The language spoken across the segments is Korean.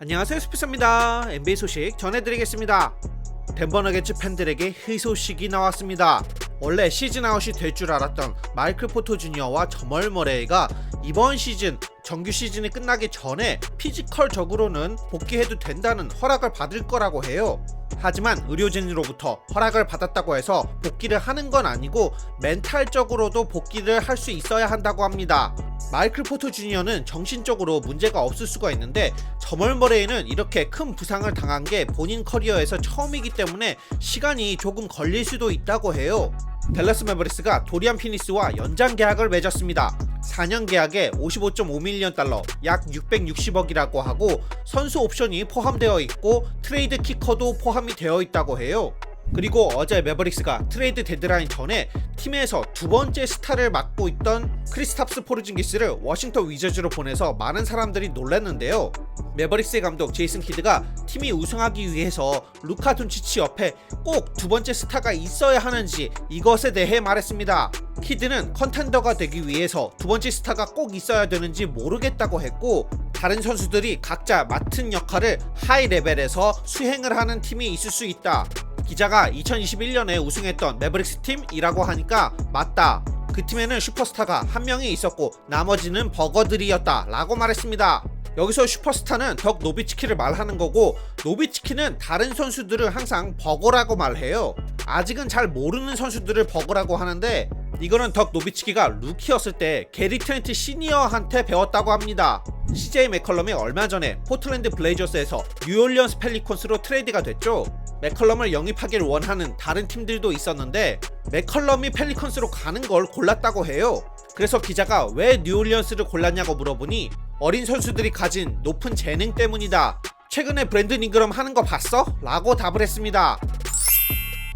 안녕하세요, 스피서입니다. NBA 소식 전해드리겠습니다. 덴버 너게츠 팬들에게 희소식이 나왔습니다. 원래 시즌 아웃이 될 줄 알았던 마이클 포터 주니어와 저멀 머레이가 이번 시즌 정규 시즌이 끝나기 전에 피지컬적으로는 복귀해도 된다는 허락을 받을 거라고 해요. 하지만 의료진으로부터 허락을 받았다고 해서 복귀를 하는 건 아니고 멘탈적으로도 복귀를 할 수 있어야 한다고 합니다. 마이클 포터 주니어는 정신적으로 문제가 없을 수가 있는데 저멀 머레이는 이렇게 큰 부상을 당한 게 본인 커리어에서 처음이기 때문에 시간이 조금 걸릴 수도 있다고 해요. 댈러스 매버릭스가 도리안 피니스와 연장 계약을 맺었습니다. 4년 계약에 55.5밀리언 달러, 약 660억이라고 하고 선수 옵션이 포함되어 있고 트레이드 키커도 포함이 되어 있다고 해요. 그리고 어제 매버릭스가 트레이드 데드라인 전에 팀에서 두 번째 스타를 맡고 있던 크리스탑스 포르징기스를 워싱턴 위저즈로 보내서 많은 사람들이 놀랐는데요. 매버릭스의 감독 제이슨 키드가 팀이 우승하기 위해서 루카 돈치치 옆에 꼭 두 번째 스타가 있어야 하는지 이것에 대해 말했습니다. 키드는 컨텐더가 되기 위해서 두 번째 스타가 꼭 있어야 되는지 모르겠다고 했고, 다른 선수들이 각자 맡은 역할을 하이 레벨에서 수행을 하는 팀이 있을 수 있다. 기자가 2021년에 우승했던 매버릭스 팀이라고 하니까 맞다, 그 팀에는 슈퍼스타가 한 명이 있었고 나머지는 버거들이었다 라고 말했습니다. 여기서 슈퍼스타는 덕 노비츠키를 말하는 거고, 노비츠키는 다른 선수들을 항상 버거라고 말해요. 아직은 잘 모르는 선수들을 버거라고 하는데, 이거는 덕 노비츠키가 루키였을 때 게리 트렌트 시니어한테 배웠다고 합니다. CJ 맥컬럼이 얼마 전에 포틀랜드 블레이저스에서 뉴올리언스 펠리콘스로 트레이드가 됐죠. 맥컬럼을 영입하길 원하는 다른 팀들도 있었는데 맥컬럼이 펠리컨스로 가는 걸 골랐다고 해요. 그래서 기자가 왜 뉴올리언스를 골랐냐고 물어보니 어린 선수들이 가진 높은 재능 때문이다. 최근에 브랜든 잉그럼 하는 거 봤어? 라고 답을 했습니다.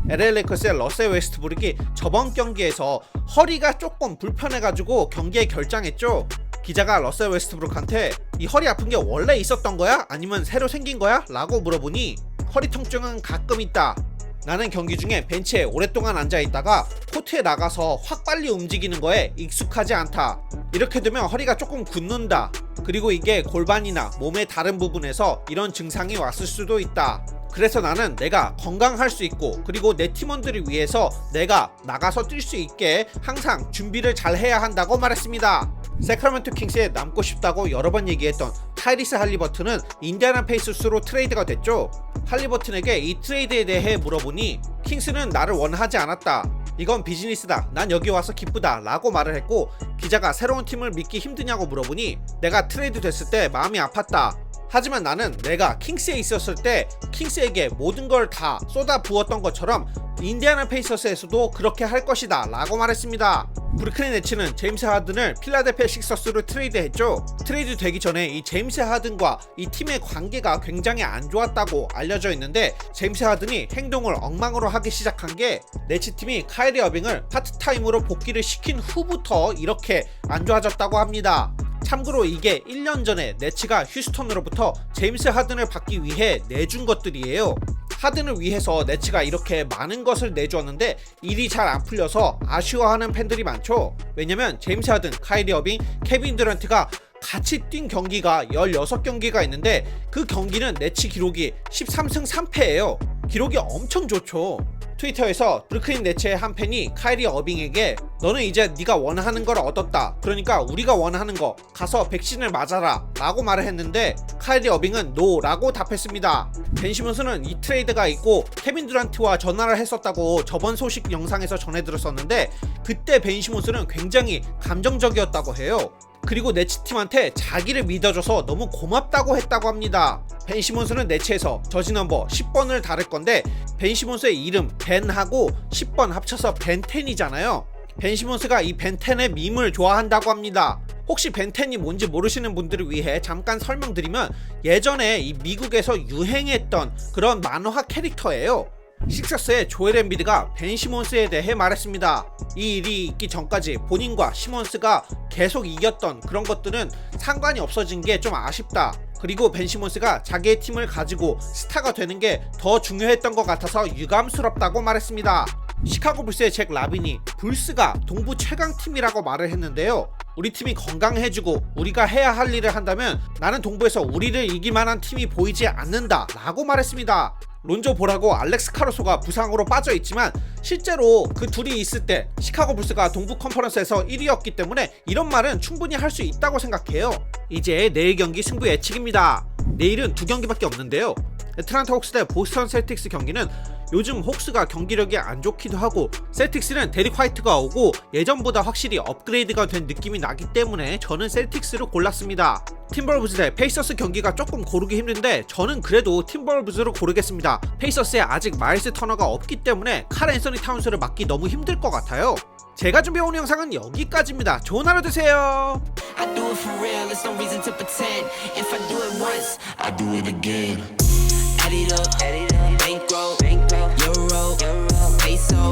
LA 레이커스의 러셀 웨스트브룩이 저번 경기에서 허리가 조금 불편해가지고 경기에 결장했죠. 기자가 러셀 웨스트브룩한테 이 허리 아픈 게 원래 있었던 거야? 아니면 새로 생긴 거야? 라고 물어보니 허리 통증은 가끔 있다. 나는 경기 중에 벤치에 오랫동안 앉아있다가 코트에 나가서 확 빨리 움직이는 거에 익숙하지 않다. 이렇게 되면 허리가 조금 굳는다. 그리고 이게 골반이나 몸의 다른 부분에서 이런 증상이 왔을 수도 있다. 그래서 나는 내가 건강할 수 있고, 그리고 내 팀원들을 위해서 내가 나가서 뛸 수 있게 항상 준비를 잘 해야 한다고 말했습니다. 세크라멘토 킹스에 남고 싶다고 여러 번 얘기했던 타이리스 할리버튼은 인디애나 페이서스로 트레이드가 됐죠. 할리버튼에게 이 트레이드에 대해 물어보니 킹스는 나를 원하지 않았다. 이건 비즈니스다. 난 여기 와서 기쁘다 라고 말을 했고, 기자가 새로운 팀을 믿기 힘드냐고 물어보니 내가 트레이드 됐을 때 마음이 아팠다. 하지만 나는 내가 킹스에 있었을 때 킹스에게 모든 걸 다 쏟아 부었던 것처럼 인디애나 페이서스에서도 그렇게 할 것이다 라고 말했습니다. 브루클린 네츠는 제임스 하든을 필라델피아 식서스로 트레이드했죠. 트레이드 되기 전에 이 제임스 하든과 이 팀의 관계가 굉장히 안 좋았다고 알려져 있는데, 제임스 하든이 행동을 엉망으로 하기 시작한 게 네츠 팀이 카이리 어빙을 파트타임으로 복귀를 시킨 후부터 이렇게 안 좋아졌다고 합니다. 참고로 이게 1년 전에 네츠가 휴스턴으로부터 제임스 하든을 받기 위해 내준 것들이에요. 하든을 위해서 네츠가 이렇게 많은 것을 내주었는데 일이 잘 안 풀려서 아쉬워하는 팬들이 많죠. 왜냐면 제임스 하든, 카이리 어빙, 케빈 듀란트가 같이 뛴 경기가 16경기가 있는데 그 경기는 네츠 기록이 13승 3패예요. 기록이 엄청 좋죠. 트위터에서 브루클린 네츠의 한 팬이 카이리 어빙에게 너는 이제 네가 원하는 걸 얻었다. 그러니까 우리가 원하는 거 가서 백신을 맞아라 라고 말을 했는데, 카이리 어빙은 노 라고 답했습니다. 벤 시몬스는 이 트레이드가 있고 케빈 듀란트와 전화를 했었다고 저번 소식 영상에서 전해 들었었는데, 그때 벤 시몬스는 굉장히 감정적이었다고 해요. 그리고 네츠 팀한테 자기를 믿어줘서 너무 고맙다고 했다고 합니다. 벤 시몬스는 네츠에서 저지 넘버 10번을 다룰 건데, 벤 시몬스의 이름 벤하고 10번 합쳐서 벤10이잖아요. 벤 시몬스가 이 벤10의 밈을 좋아한다고 합니다. 혹시 벤10이 뭔지 모르시는 분들을 위해 잠깐 설명드리면, 예전에 이 미국에서 유행했던 그런 만화 캐릭터예요. 식서스의 조엘 엠비드가 벤 시몬스에 대해 말했습니다. 이 일이 있기 전까지 본인과 시몬스가 계속 이겼던 그런 것들은 상관이 없어진 게 좀 아쉽다. 그리고 벤 시몬스가 자기의 팀을 가지고 스타가 되는 게 더 중요했던 것 같아서 유감스럽다고 말했습니다. 시카고 불스의 잭 라빈이 불스가 동부 최강팀이라고 말을 했는데요. 우리 팀이 건강해지고 우리가 해야 할 일을 한다면 나는 동부에서 우리를 이길만한 팀이 보이지 않는다 라고 말했습니다. 론조 볼하고 알렉스 카루소가 부상으로 빠져있지만 실제로 그 둘이 있을 때 시카고 불스가 동부 컨퍼런스에서 1위였기 때문에 이런 말은 충분히 할 수 있다고 생각해요. 이제 내일 경기 승부 예측입니다. 내일은 2경기밖에 없는데요. 애틀랜타 혹스 대 보스턴 셀틱스 경기는 요즘 혹스가 경기력이 안 좋기도 하고 셀틱스는 데릭 화이트가 오고 예전보다 확실히 업그레이드가 된 느낌이 나기 때문에 저는 셀틱스를 골랐습니다. 팀벌브즈 대 페이서스 경기가 조금 고르기 힘든데 저는 그래도 팀벌브즈를 고르겠습니다. 페이서스에 아직 마일스 터너가 없기 때문에 칼 앤서니 타운스를 막기 너무 힘들 것 같아요. 제가 준비해온 영상은 여기까지입니다. 좋은 하루 되세요. I do it for real, there's no reason to pretend. If I do it once, I do it again. Add it up, bankroll, euro, peso.